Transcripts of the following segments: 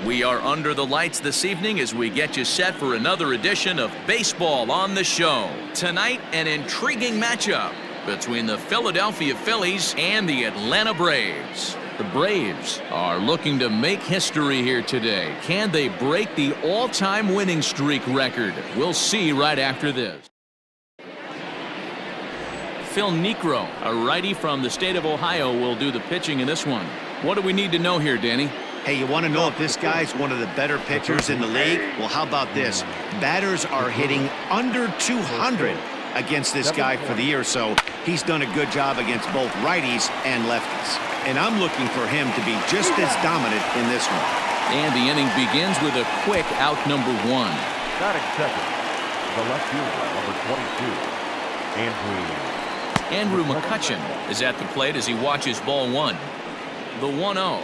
We are under the lights this evening as we get you set for another edition of Baseball on the Show. Tonight, an intriguing matchup between the Philadelphia Phillies and the Atlanta Braves. The Braves are looking to make history here today. Can they break the all-time winning streak record? We'll see right after this. Phil Niekro, a righty from the state of Ohio, will do the pitching in this one. What do we need to know here, Danny? Hey, you want to know if this guy's one of the better pitchers in the league? Well, how about this? Batters are hitting under 200 against this guy for the year, so he's done a good job against both righties and lefties. And I'm looking for him to be just as dominant in this one. And the inning begins with a quick out number one. Batting second, the left fielder, number 22, Andrew McCutchen is at the plate as he watches ball one. The 1-0.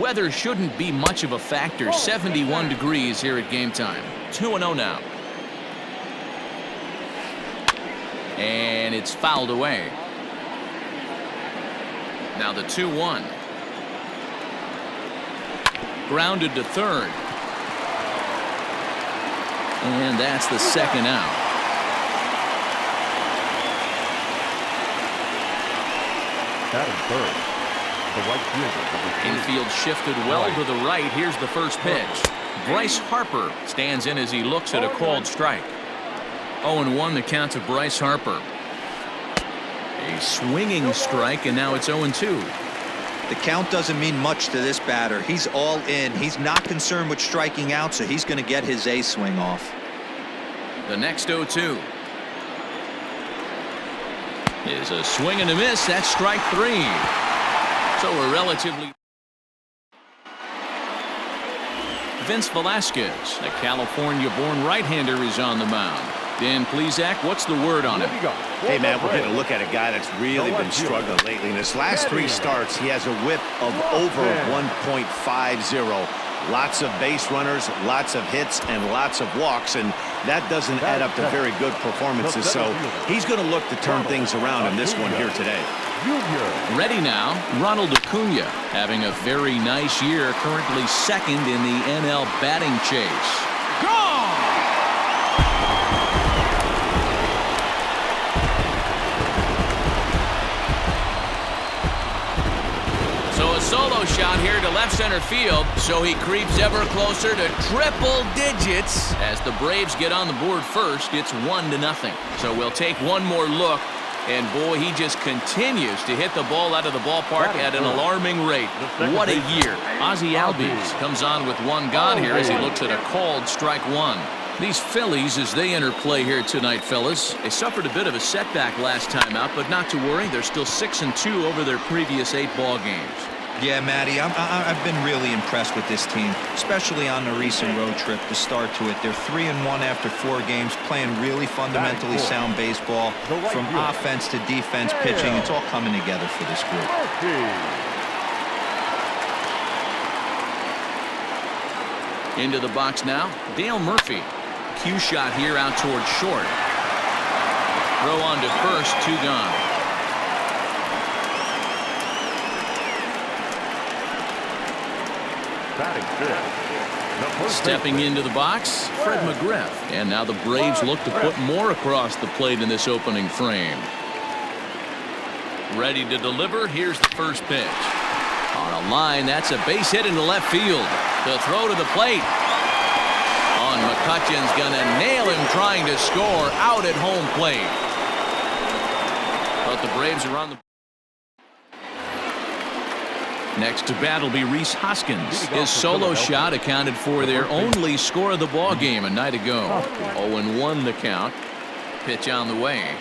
Weather shouldn't be much of a factor. 71 degrees here at game time. 2-0 now. And it's fouled away. Now the 2-1. Grounded to third. And that's the second out. batting third, the right fielder. Infield shifted well to the right. Here's the first pitch. Bryce Harper stands in as he looks at a called strike. 0-1 the count to Bryce Harper. A swinging strike, and now it's 0-2. The count doesn't mean much to this batter. He's all in. He's not concerned with striking out, so he's going to get his A swing off. The next 0-2 is a swing and a miss. That's strike three. So a relatively. Vince Velasquez, a California-born right-hander, is on the mound. Dan Plesac, what's the word on him? Hey, man, we're going to look at a guy that's really been struggling lately. In his last three starts, he has a whip of over 1.50. Lots of base runners, lots of hits, and lots of walks, and that doesn't add up to very good performances. So he's going to look to turn things around in this one here today. Ready now, Ronald Acuna, having a very nice year, currently second in the NL batting chase. Gone! So a solo shot here to left center field, so he creeps ever closer to triple digits. As the Braves get on the board first, it's 1-0. So we'll take one more look. And boy, he just continues to hit the ball out of the ballpark at an alarming rate. What a year. Ozzie Albies comes on with one gone here as he looks at a called strike one. These Phillies, as they enter play here tonight, fellas, they suffered a bit of a setback last time out, but not to worry. They're still 6-2 over their previous 8 ball games. Yeah, Matty, I've been really impressed with this team, especially on the recent road trip to start to it. They're 3-1 after 4 games, playing really fundamentally sound baseball. From offense to defense, pitching, it's all coming together for this group. Into the box now, Dale Murphy. Cue shot here out towards short. Throw on to first, 2 gone. Stepping into the box, Fred McGriff. And now the Braves look to put more across the plate in this opening frame. Ready to deliver. Here's the first pitch. On a line, that's a base hit into left field. The throw to the plate. McCutchen's gonna nail him trying to score out at home plate. But the Braves are on the. Next to bat will be Rhys Hoskins. His solo shot accounted for their only score of the ball game a night ago. 0-1 the count. Pitch on the way.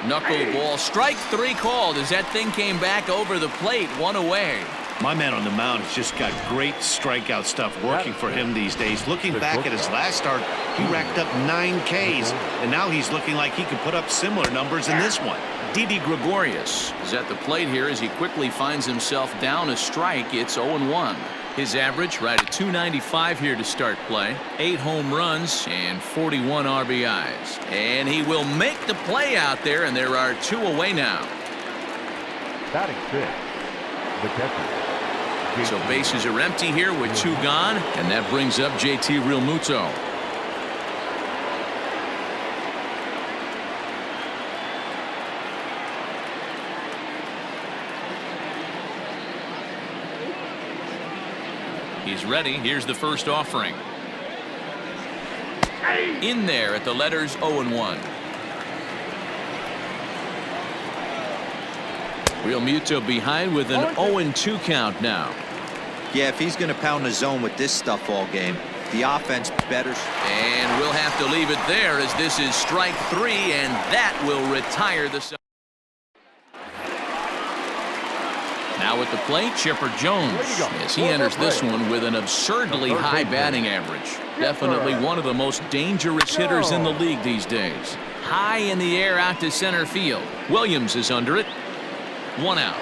Knuckleball, strike 3 called as that thing came back over the plate, 1 away. My man on the mound has just got great strikeout stuff working for him these days. Looking back at his last start, he racked up 9 Ks, and now he's looking like he could put up similar numbers in this one. Didi Gregorius is at the plate here as he quickly finds himself down a strike. It's 0-1. His average right at 295 here to start play. 8 home runs and 41 RBIs. And he will make the play out there, and there are 2 away now. Batting fifth, the catcher. So bases are empty here with 2 gone, and that brings up JT Realmuto. He's ready. Here's the first offering. In there at the letters 0-1. Realmuto behind with an 0-2 count now. Yeah, if he's going to pound the zone with this stuff all game, the offense better. And we'll have to leave it there as this is strike 3, and that will retire the. Now at the plate, Chipper Jones, as he enters this one with an absurdly high batting average. Definitely one of the most dangerous hitters in the league these days. High in the air out to center field. Williams is under it. 1 out.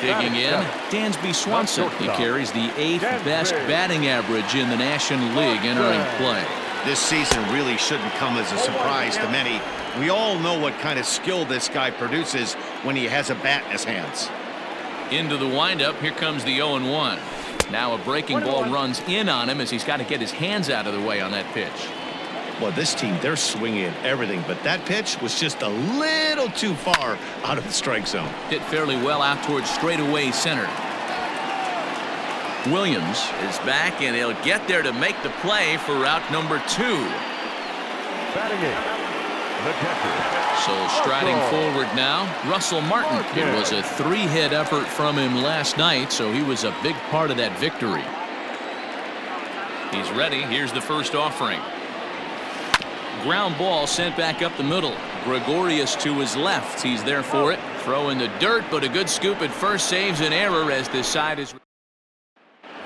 Digging in, Dansby Swanson. He carries the 8th best batting average in the National League entering play. This season really shouldn't come as a surprise to many. We all know what kind of skill this guy produces when he has a bat in his hands. Into the windup. Here comes the 0-1. Now a breaking ball runs in on him as he's got to get his hands out of the way on that pitch. Well, this team, they're swinging at everything, but that pitch was just a little too far out of the strike zone. Hit fairly well out towards straightaway center. Williams is back, and he'll get there to make the play for route number 2. Batting eighth, the catcher. So striding forward now, Russell Martin. It was a 3-hit effort from him last night, so he was a big part of that victory. He's ready. Here's the first offering. Ground ball sent back up the middle. Gregorius to his left. He's there for it. Throw in the dirt, but a good scoop at first saves an error as this side is.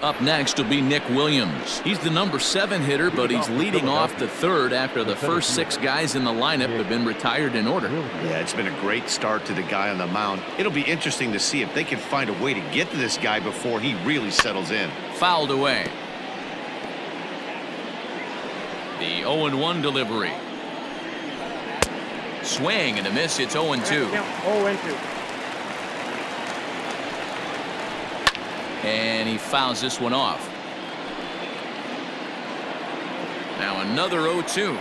Up next will be Nick Williams. He's the number 7 hitter, but he's leading off the 3rd after the first 6 guys in the lineup have been retired in order. Yeah, it's been a great start to the guy on the mound. It'll be interesting to see if they can find a way to get to this guy before he really settles in. Fouled away. The 0-1 delivery. Swing and a miss. It's 0-2. 0-2. And he fouls this one off. Now another 0-2.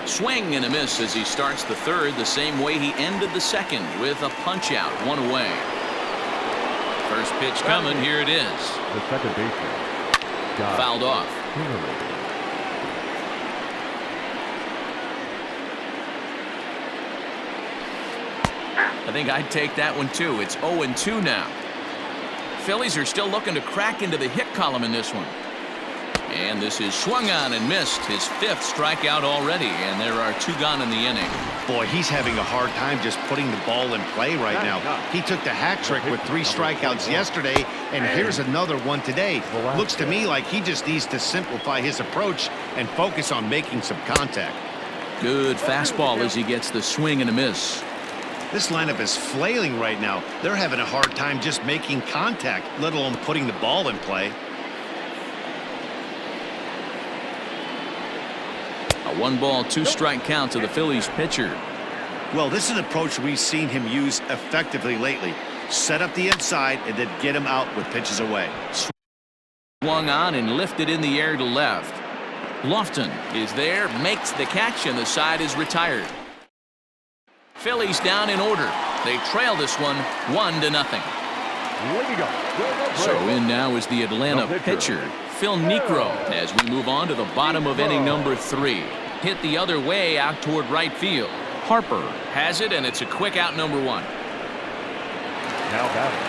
Swing and a miss as he starts the 3rd the same way he ended the 2nd with a punch out, 1 away. First pitch coming. Here it is. The second baseman. Fouled off. I think I'd take that one too. It's 0-2 now. Phillies are still looking to crack into the hit column in this one. And this is swung on and missed. His 5th strikeout already, and there are 2 gone in the inning. Boy, he's having a hard time just putting the ball in play right now. He took the hat trick with 3 strikeouts yesterday, and here's another one today. Looks to me like he just needs to simplify his approach and focus on making some contact. Good fastball as he gets the swing and a miss. This lineup is flailing right now. They're having a hard time just making contact, let alone putting the ball in play. A 1-ball, 2-strike count to the Phillies pitcher. Well, this is an approach we've seen him use effectively lately. Set up the inside and then get him out with pitches away. Swung on and lifted in the air to left. Lofton is there, makes the catch, and the side is retired. Phillies down in order. They trail this one 1-0. So in now is the Atlanta pitcher, Phil Niekro, as we move on to the bottom of inning number 3. Hit the other way out toward right field. Harper has it, and it's a quick out number 1. Now batting.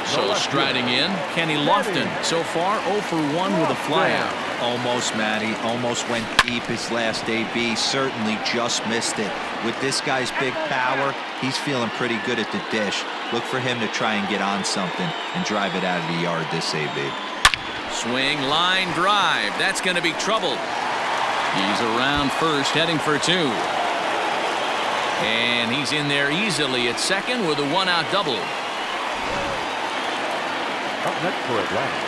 So striding in, Kenny Lofton. So far 0 for 1 with a flyout. Almost, Matty. Almost went deep his last AB. Certainly just missed it. With this guy's big power, he's feeling pretty good at the dish. Look for him to try and get on something and drive it out of the yard this AB. Swing, line, drive. That's going to be trouble. He's around first, heading for 2. And he's in there easily at second with a one-out double. Up next for Atlanta,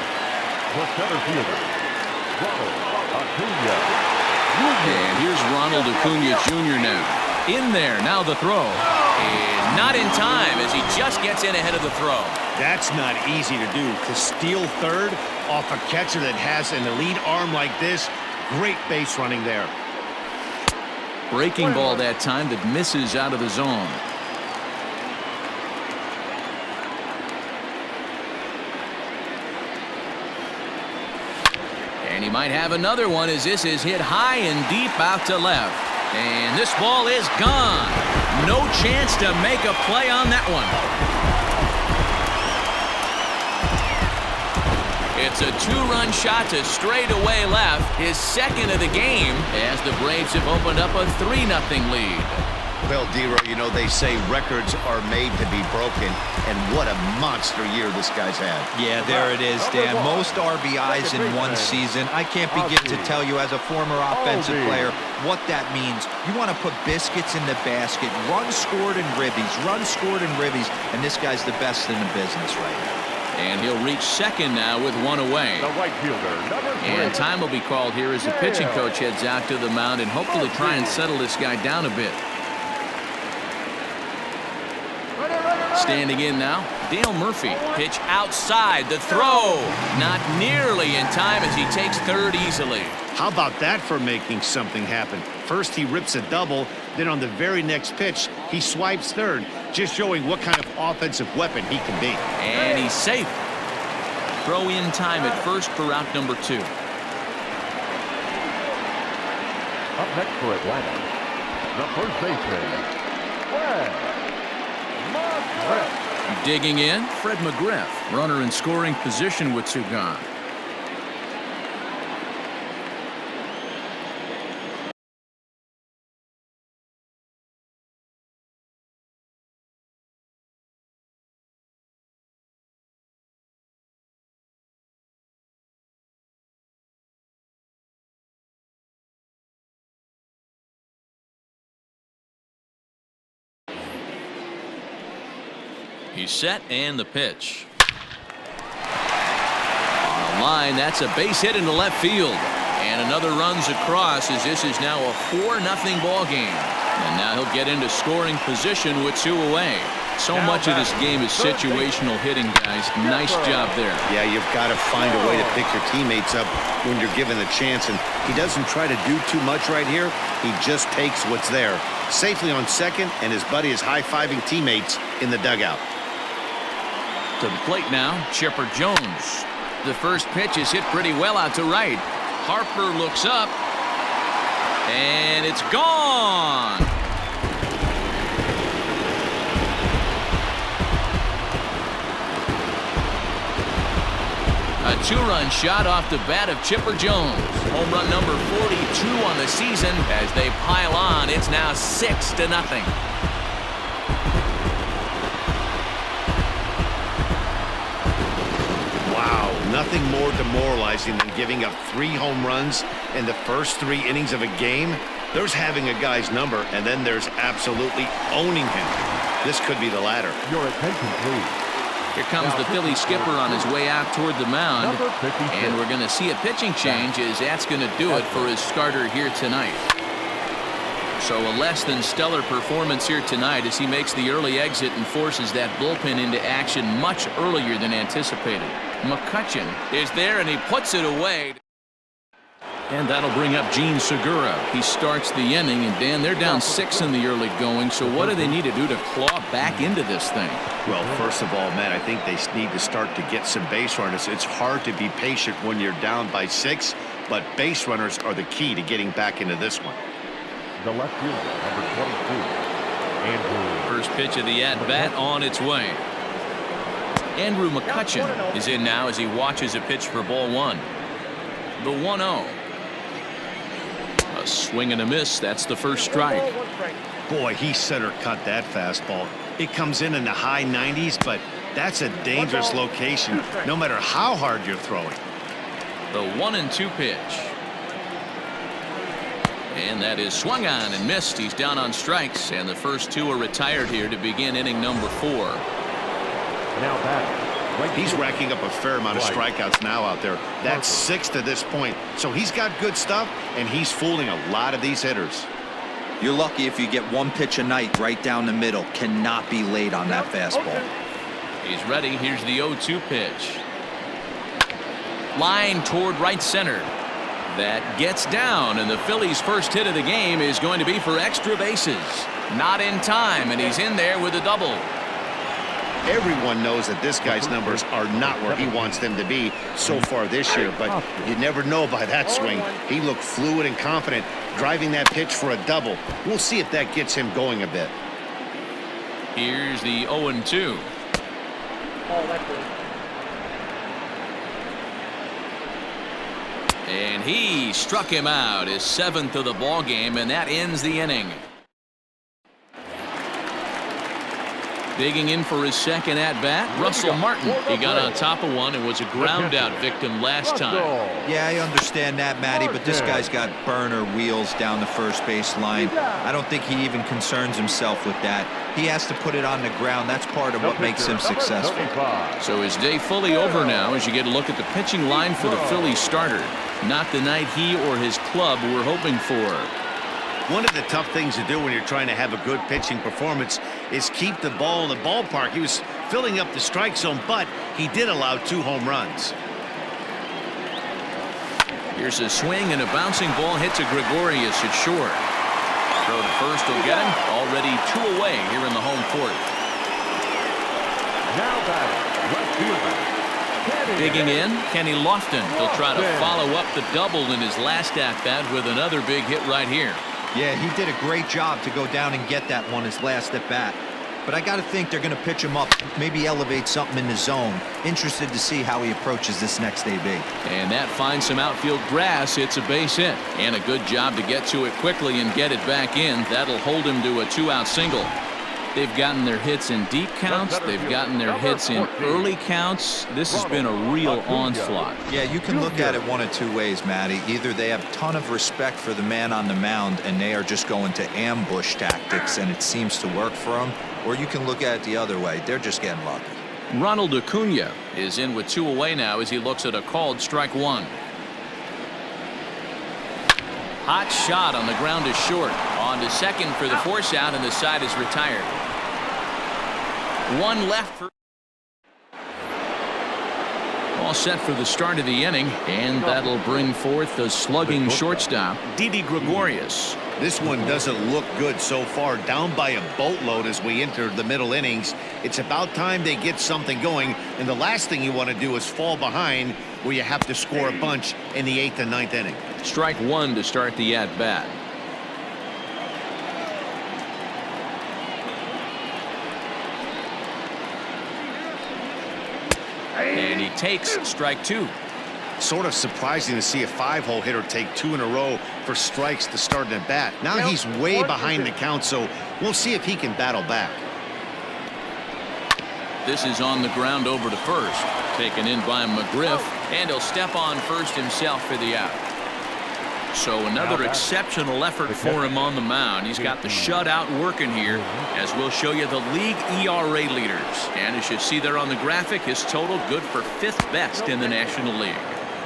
the center fielder, Ronald Acuna Jr. And here's Ronald Acuna Jr. now. In there, now the throw. And not in time as he just gets in ahead of the throw. That's not easy to do. To steal third off a catcher that has an elite arm like this, great base running there. Breaking ball that time that misses out of the zone. And he might have another one as this is hit high and deep out to left. And this ball is gone. No chance to make a play on that one. It's a two-run shot to straightaway left, his second of the game, as the Braves have opened up a 3-0 lead. Well, D-Roy, you know, they say records are made to be broken, and what a monster year this guy's had. Yeah, there it is, Dan. Most RBIs in one season. I can't begin to tell you as a former offensive player what that means. You want to put biscuits in the basket, runs scored and ribbies, and this guy's the best in the business right now. And he'll reach second now with one away. The right fielder, number 3. And time will be called here as the pitching coach heads out to the mound and hopefully try and settle this guy down a bit. Standing in now, Dale Murphy. Pitch outside, the throw. Not nearly in time as he takes third easily. How about that for making something happen? First he rips a double, then on the very next pitch he swipes third, just showing what kind of offensive weapon he can be. And he's safe. Throw in time at first for out number 2. Up next for Atlanta, the first baseman, Fred McGriff. Digging in, Fred McGriff. Runner in scoring position with 2 gone. He's set and the pitch. On the line, that's a base hit into left field. And another runs across as this is now a 4-0 ball game. And now he'll get into scoring position with 2 away. So much of this game is situational hitting, guys. Nice job there. Yeah, you've got to find a way to pick your teammates up when you're given the chance. And he doesn't try to do too much right here. He just takes what's there. Safely on second, and his buddy is high-fiving teammates in the dugout. To the plate now, Chipper Jones. The first pitch is hit pretty well out to right. Harper looks up, and it's gone. A 2-run shot off the bat of Chipper Jones. Home run number 42 on the season. As they pile on, it's now 6-0. Nothing more demoralizing than giving up 3 home runs in the first 3 innings of a game. There's having a guy's number, and then there's absolutely owning him. This could be the latter. Your attention, please. Here comes the Philly skipper on his way out toward the mound. Number 56. And we're going to see a pitching change as that's going to do it for his starter here tonight. So a less than stellar performance here tonight as he makes the early exit and forces that bullpen into action much earlier than anticipated. McCutchen is there and he puts it away. And that'll bring up Gene Segura. He starts the inning, and Dan, they're down 6 in the early going, so what do they need to do to claw back into this thing? Well, first of all, Matt, I think they need to start to get some base runners. It's hard to be patient when you're down by 6, but base runners are the key to getting back into this one. The left fielder, number 22, Andrew. First pitch of the at-bat on its way. Andrew McCutchen is in now as he watches a pitch for ball 1. The 1-0. A swing and a miss. That's the first strike. Boy, he center cut that fastball. It comes in the high 90s, but that's a dangerous location no matter how hard you're throwing. The 1-2 pitch. And that is swung on and missed. He's down on strikes, and the first two are retired here to begin inning number 4. Now back. He's racking up a fair amount of strikeouts now out there. That's 6 to this point. So he's got good stuff, and he's fooling a lot of these hitters. You're lucky if you get one pitch a night right down the middle. Cannot be late on that fastball. He's ready. Here's the 0-2 pitch. Line toward right center. That gets down, and the Phillies' first hit of the game is going to be for extra bases. Not in time, and he's in there with a double. Everyone knows that this guy's numbers are not where he wants them to be so far this year, but you never know by that swing. He looked fluid and confident, driving that pitch for a double. We'll see if that gets him going a bit. Here's the 0-2. And he struck him out, his 7th of the ball game, and that ends the inning. Digging in for his second at-bat, Russell Martin. He got on top of one and was a ground-out victim last time. Yeah, I understand that, Matty, but this guy's got burner wheels down the first base line. I don't think he even concerns himself with that. He has to put it on the ground. That's part of what makes him successful. So his day fully over now as you get a look at the pitching line for the Phillies starter. Not the night he or his club were hoping for. One of the tough things to do when you're trying to have a good pitching performance is keep the ball in the ballpark. He was filling up the strike zone, but he did allow 2 home runs. Here's a swing and a bouncing ball hit to Gregorius at short. Throw to first will get him. Already 2 away here in the home fourth. Now back. Left fielder. Digging in, Kenny Lofton. He'll try to follow up the double in his last at-bat with another big hit right here. Yeah, he did a great job to go down and get that one his last at-bat. But I got to think they're going to pitch him up, maybe elevate something in the zone. Interested to see how he approaches this next AB. And that finds some outfield grass. It's a base hit. And a good job to get to it quickly and get it back in. That'll hold him to a 2-out single. They've gotten their hits in deep counts. They've gotten their hits in early counts. This has been a real onslaught. Yeah, you can look at it one of 2 ways, Matty. Either they have a ton of respect for the man on the mound and they are just going to ambush tactics and it seems to work for them, or you can look at it the other way. They're just getting lucky. Ronald Acuna is in with 2 away now as he looks at a called strike 1. Hot shot on the ground is short. On to second for the force out, and the side is retired. 1 left for. All set for the start of the inning, and that'll bring forth the slugging shortstop, Didi Gregorius. This one doesn't look good so far. Down by a boatload as we enter the middle innings. It's about time they get something going, and the last thing you want to do is fall behind where you have to score a bunch in the 8th and 9th inning. Strike 1 to start the at-bat. And he takes strike 2. Sort of surprising to see a 5-hole hitter take 2 in a row for strikes to start an at-bat. Now he's way behind the count, so we'll see if he can battle back. This is on the ground over to first. Taken in by McGriff, and he'll step on first himself for the out. So another exceptional effort for him on the mound. He's got the shutout working here, as we'll show you the league ERA leaders. And as you see there on the graphic, his total good for 5th best in the National League.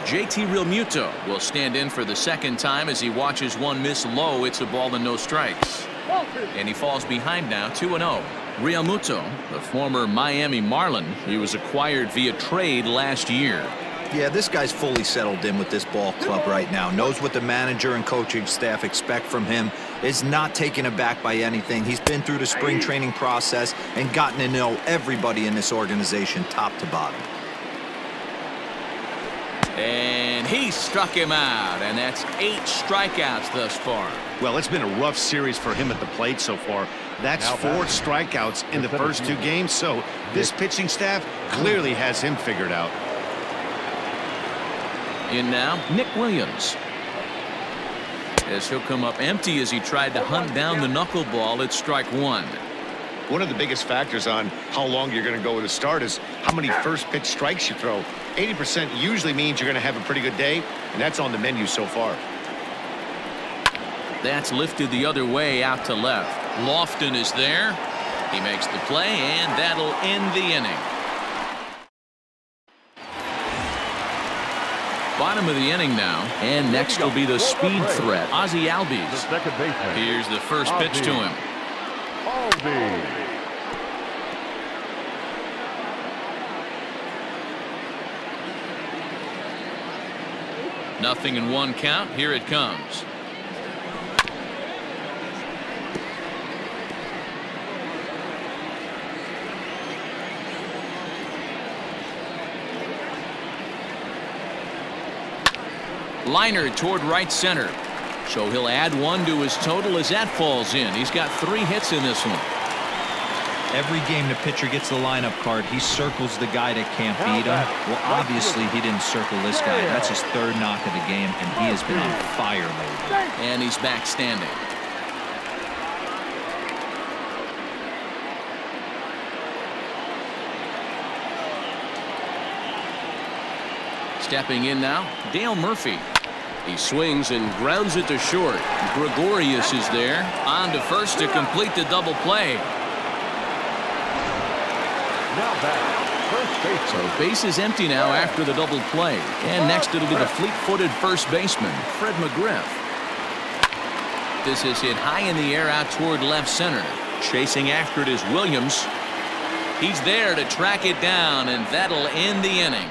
JT Realmuto will stand in for the second time as he watches one miss low. It's a ball and no strikes. And he falls behind now, 2-0. Realmuto, the former Miami Marlin, he was acquired via trade last year. Yeah, this guy's fully settled in with this ball club right now. Knows what the manager and coaching staff expect from him. Is not taken aback by anything. He's been through the spring training process and gotten to know everybody in this organization top to bottom. And he struck him out, and that's 8 strikeouts thus far. Well, it's been a rough series for him at the plate so far. That's 4 strikeouts in the first 2 games, so this pitching staff clearly has him figured out. In now, Nick Williams. As he'll come up empty as he tried to hunt down the knuckleball at strike 1. One of the biggest factors on how long you're going to go with a start is how many first pitch strikes you throw. 80% usually means you're going to have a pretty good day, and that's on the menu so far. That's lifted the other way out to left. Lofton is there. He makes the play, and that'll end the inning. Bottom of the inning now, and next will be the speed threat, Ozzie Albies. Here's the first pitch to him. Nothing in one count. Here it comes. Liner toward right center. So he'll add one to his total as that falls in. He's got 3 hits in this one. Every game the pitcher gets the lineup card, he circles the guy that can't beat him. Well, obviously he didn't circle this guy. That's his 3rd knock of the game, and he has been on fire lately. And he's back standing. Stepping in now, Dale Murphy. He swings and grounds it to short. Gregorius is there. On to first to complete the double play. Now back, first base. So base is empty now after the double play. And next it'll be the fleet-footed first baseman, Fred McGriff. This is hit high in the air out toward left center. Chasing after it is Williams. He's there to track it down, and that'll end the inning.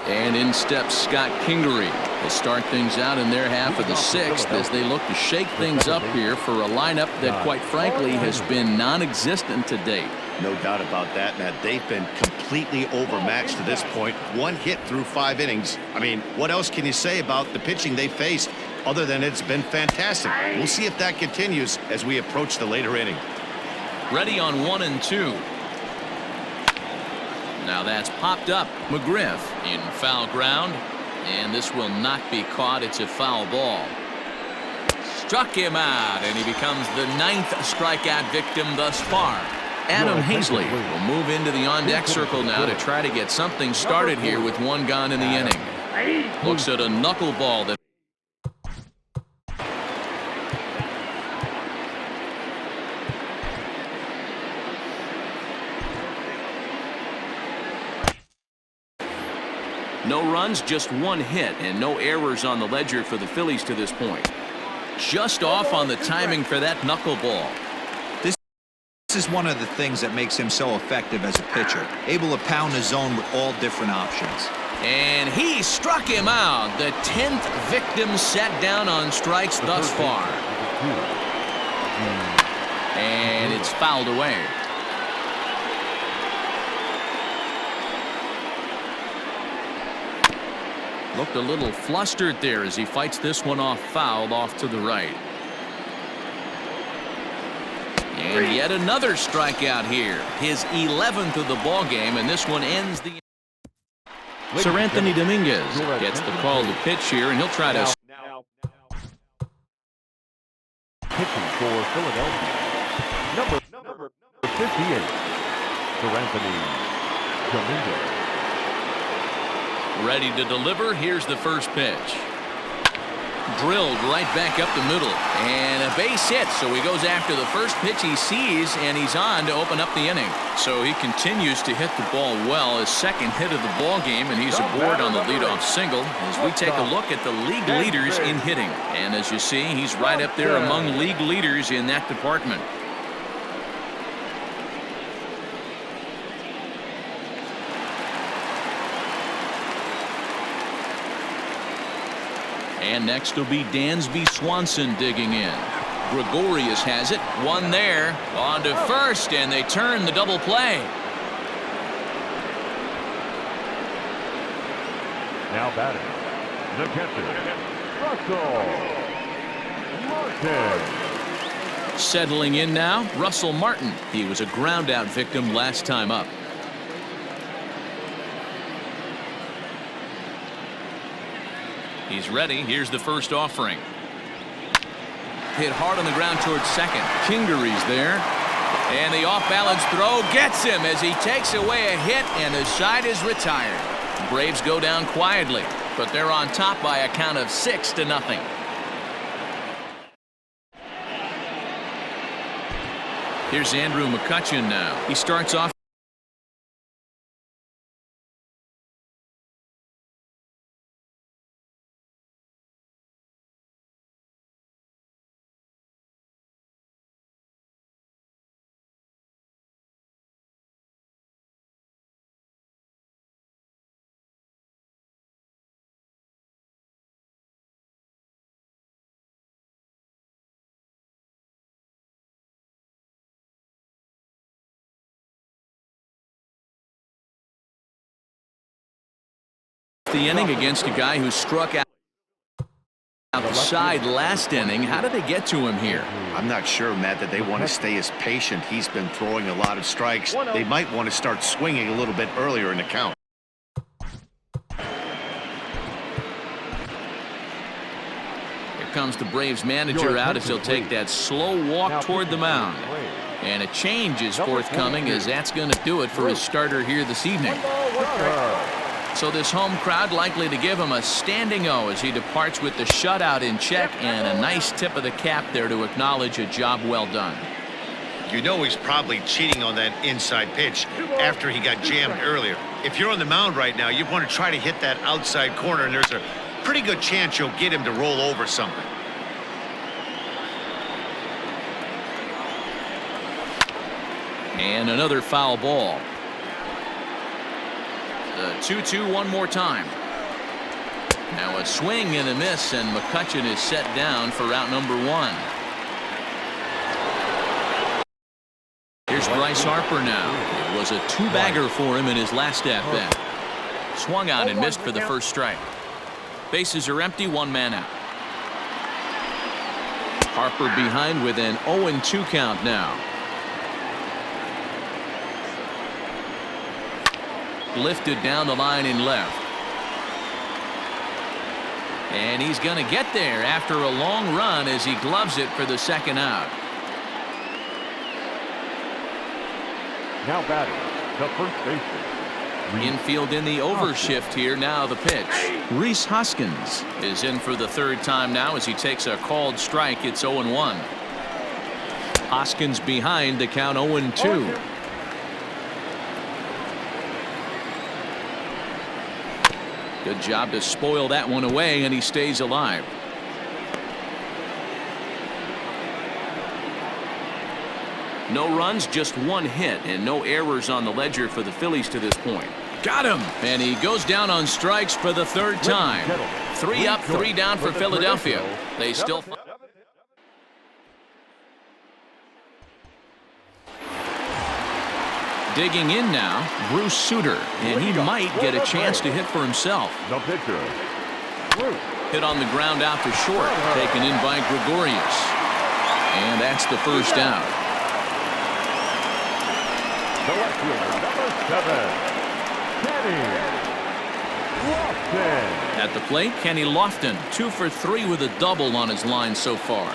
And in steps Scott Kingery. They start things out in their half of the 6th as they look to shake things up here for a lineup that, quite frankly, has been non-existent to date. No doubt about that, Matt. They've been completely overmatched to this point. 1 hit through 5 innings. I mean, what else can you say about the pitching they faced other than it's been fantastic? We'll see if that continues as we approach the later inning. Ready on 1 and 2. Now that's popped up. McGriff in foul ground. And this will not be caught. It's a foul ball. Struck him out, and he becomes the 9th strikeout victim thus far. Adam Hazley will move into the on-deck circle now to try to get something started here with 1 gone in the inning. Looks at a knuckleball that no runs, just 1 hit, and no errors on the ledger for the Phillies to this point. Just off on the timing for that knuckleball. This is one of the things that makes him so effective as a pitcher, able to pound the zone with all different options. And he struck him out. The 10th victim set down on strikes thus far. And it's fouled away. Looked a little flustered there as he fights this one off foul off to the right. And yet another strikeout here. His 11th of the ball game, and this one ends the. Sir Anthony Dominguez gets the call to pitch here, and he'll try to. Pitching for Philadelphia. Number 58. Sir Anthony Dominguez. Ready to deliver. Here's the first pitch. Drilled right back up the middle. And a base hit, so he goes after the first pitch he sees, and he's on to open up the inning. So he continues to hit the ball well. His 2nd hit of the ball game, and he's aboard on the leadoff single as we take a look at the league leaders in hitting. And as you see, he's right up there among league leaders in that department. And next will be Dansby Swanson digging in. Gregorius has it. 1 there. On to first, and they turn the double play. Now batting, the catcher, Russell Martin. Settling in now, Russell Martin. He was a ground-out victim last time up. He's ready. Here's the first offering. Hit hard on the ground towards second. Kingery's there. And the off-balance throw gets him as he takes away a hit, and the side is retired. Braves go down quietly, but they're on top by a count of 6-0. Here's Andrew McCutchen now. He starts off. The inning against a guy who struck out outside last inning. How did they get to him here? I'm not sure, Matt, that they want to stay as patient. He's been throwing a lot of strikes. They might want to start swinging a little bit earlier in the count. Here comes the Braves manager out as he'll take that slow walk toward the mound. And a change is forthcoming, as that's going to do it for his starter here this evening. So this home crowd likely to give him a standing O as he departs with the shutout in check, and a nice tip of the cap there to acknowledge a job well done. You know he's probably cheating on that inside pitch after he got jammed earlier. If you're on the mound right now, you want to try to hit that outside corner, and there's a pretty good chance you'll get him to roll over something. And another foul ball. The 2-2 one more time. Now a swing and a miss, and McCutchen is set down for route number 1. Here's Bryce Harper now. It was a 2-bagger for him in his last at-bat. Swung on and missed for the first strike. Bases are empty, 1 man out. Harper behind with an 0-2 count now. Lifted down the line in left. And he's going to get there after a long run as he gloves it for the second out. Now batting, the first baseman. Infield in the overshift here. Now the pitch. Rhys Hoskins is in for the third time now as he takes a called strike. It's 0-1. Hoskins behind to count 0-2. Good job to spoil that one away, and he stays alive. No runs, just 1 hit, and no errors on the ledger for the Phillies to this point. Got him! And he goes down on strikes for the third time. 3 up, 3 down for Philadelphia. They still... Digging in now, Bruce Sutter, and he might get a chance to hit for himself. The pitcher. Hit on the ground out to short, taken in by Gregorius. And that's the first out. The left fielder, number 7, Kenny Lofton. At the plate, Kenny Lofton, 2 for 3 with a double on his line so far.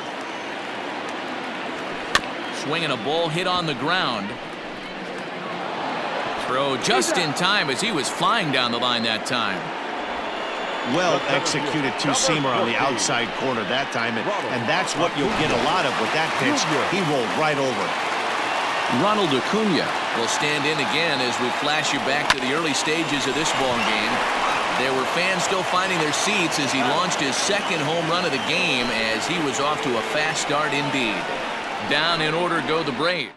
Swinging a ball hit on the ground. Throw just in time as he was flying down the line that time. Well executed two-seamer on the outside corner that time, and that's what you'll get a lot of with that pitch. He rolled right over. Ronald Acuna will stand in again as we flash you back to the early stages of this ball game. There were fans still finding their seats as he launched his second home run of the game, as he was off to a fast start indeed. Down in order go the Braves.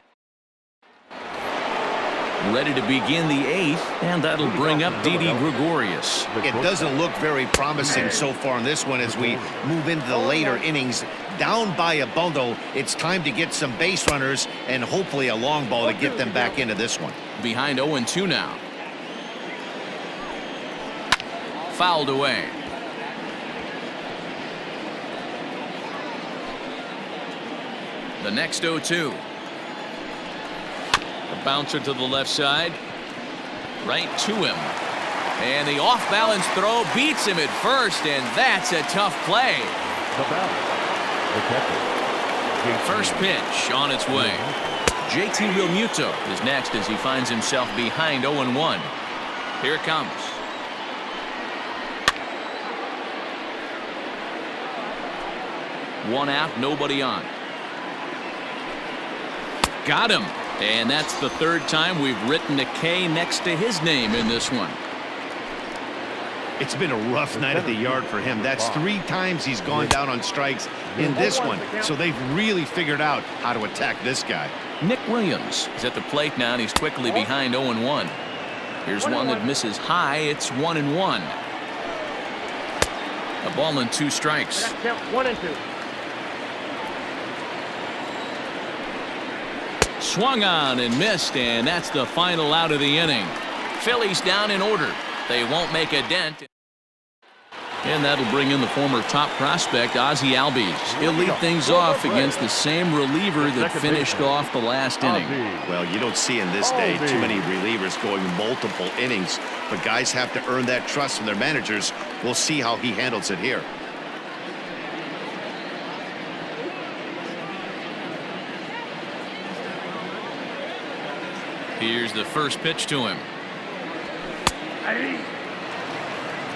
Ready to begin the 8th, and that'll bring up Didi Gregorius. It doesn't look very promising so far in this one as we move into the later innings. Down by a bundle, it's time to get some base runners and hopefully a long ball to get them back into this one. Behind 0-2 now. Fouled away. The next 0-2. A bouncer to the left side. Right to him. And the off-balance throw beats him at first, and that's a tough play. The batter, the catcher. First pitch on its way. JT Realmuto is next as he finds himself behind 0-1. Here it comes. One out, nobody on. Got him. And that's the third time we've written a K next to his name in this one. It's been a rough night at the yard for him. That's 3 times he's gone down on strikes in this one. So they've really figured out how to attack this guy. Nick Williams is at the plate now, and he's quickly behind 0-1. Here's one that misses high. It's 1-1. A ball and 2 strikes. 1-2. Swung on and missed, and that's the final out of the inning. Phillies down in order. They won't make a dent. And that'll bring in the former top prospect, Ozzie Albies. He'll lead things off against the same reliever that finished off the last inning. Well, you don't see in this day too many relievers going multiple innings, but guys have to earn that trust from their managers. We'll see how he handles it here. Here's the first pitch to him.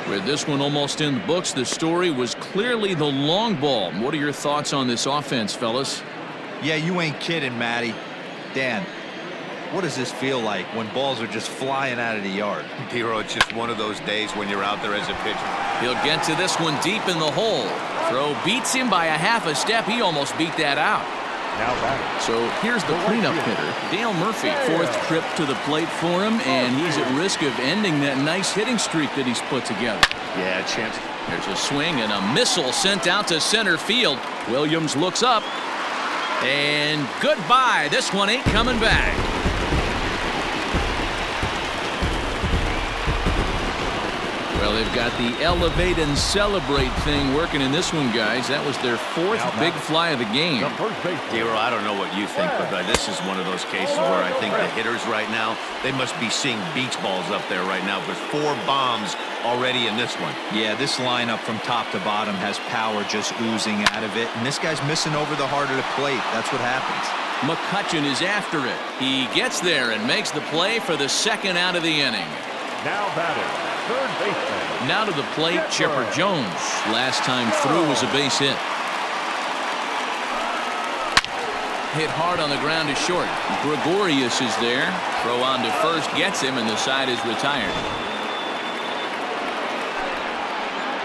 With this one almost in the books, the story was clearly the long ball. What are your thoughts on this offense, fellas? Yeah, you ain't kidding, Matty. Dan, what does this feel like when balls are just flying out of the yard? Hero, it's just one of those days when you're out there as a pitcher. He'll get to this one deep in the hole. Throw beats him by a half a step. He almost beat that out. Now batting. So here's the cleanup hitter, Dale Murphy. 4th trip to the plate for him, and he's at risk of ending that nice hitting streak that he's put together. Yeah, chance. There's a swing and a missile sent out to center field. Williams looks up, and goodbye. This one ain't coming back. Well, they've got the elevate and celebrate thing working in this one, guys. That was their 4th big fly of the game. Hero, I don't know what you think, but this is one of those cases where I think the hitters right now, they must be seeing beach balls up there right now with 4 bombs already in this one. Yeah, this lineup from top to bottom has power just oozing out of it, and this guy's missing over the heart of the plate. That's what happens. McCutchen is after it. He gets there and makes the play for the 2nd out of the inning. Now batting, third baseman. Now to the plate, Chipper Jones. Last time through was a base hit. Hit hard on the ground to short. Gregorius is there. Throw on to first gets him, and the side is retired.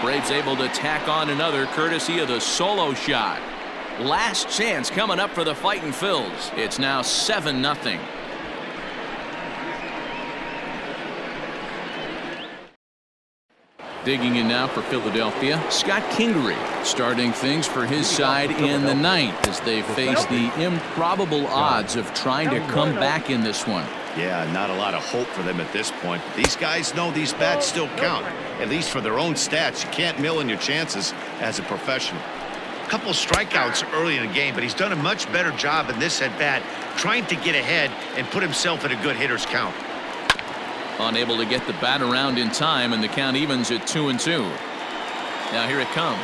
Braves able to tack on another courtesy of the solo shot. Last chance coming up for the Fightin' Phils. It's now 7-0. Digging in now for Philadelphia, Scott Kingery starting things for his side in the 9th as they face the improbable odds of trying to come back in this one. Yeah, not a lot of hope for them at this point. These guys know these bats still count, at least for their own stats. You can't mill in your chances as a professional. A couple strikeouts early in the game, but he's done a much better job in this at-bat trying to get ahead and put himself in a good hitter's count. Unable to get the bat around in time, and the count evens at 2-2. Now here it comes.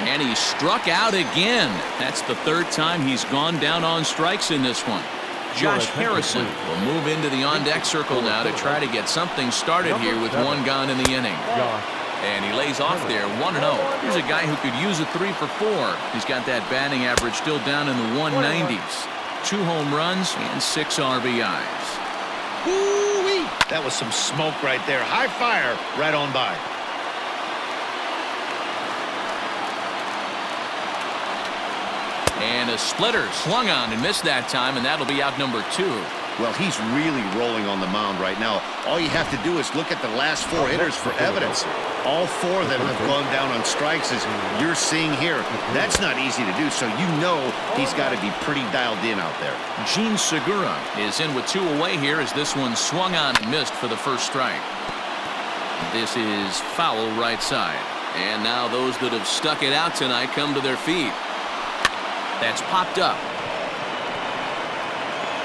And he struck out again. That's the 3rd time he's gone down on strikes in this one. Josh Harrison will move into the on-deck circle now to try to get something started here with 1 gone in the inning. And he lays off there, 1-0. Here's a guy who could use a 3 for 4. He's got that batting average still down in the 190s. 2 home runs and 6 RBIs. Woo-wee! That was some smoke right there. High fire right on by. And a splitter swung on and missed that time, and that'll be out number 2. Well, he's really rolling on the mound right now. All you have to do is look at the last 4 hitters for evidence. All 4 of them have gone down on strikes, as you're seeing here. That's not easy to do, so you know he's got to be pretty dialed in out there. Gene Segura is in with 2 away here as this one swung on and missed for the first strike. This is foul right side. And now those that have stuck it out tonight come to their feet. That's popped up.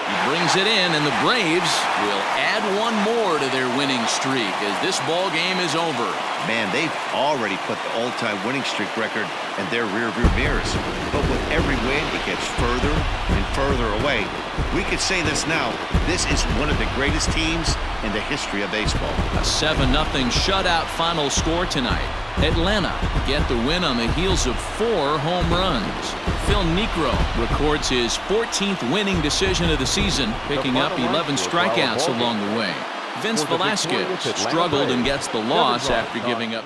He brings it in, and the Braves will add 1 more to their winning streak as this ball game is over. Man, they've already put the all-time winning streak record in their rearview mirrors. But with every win, it gets further and further away. We could say this now. This is one of the greatest teams in the history of baseball. A 7-0 shutout final score tonight. Atlanta get the win on the heels of 4 home runs. Phil Niekro records his 14th winning decision of the season, picking up 11 strikeouts along the way. Vince Velasquez struggled and gets the loss after giving up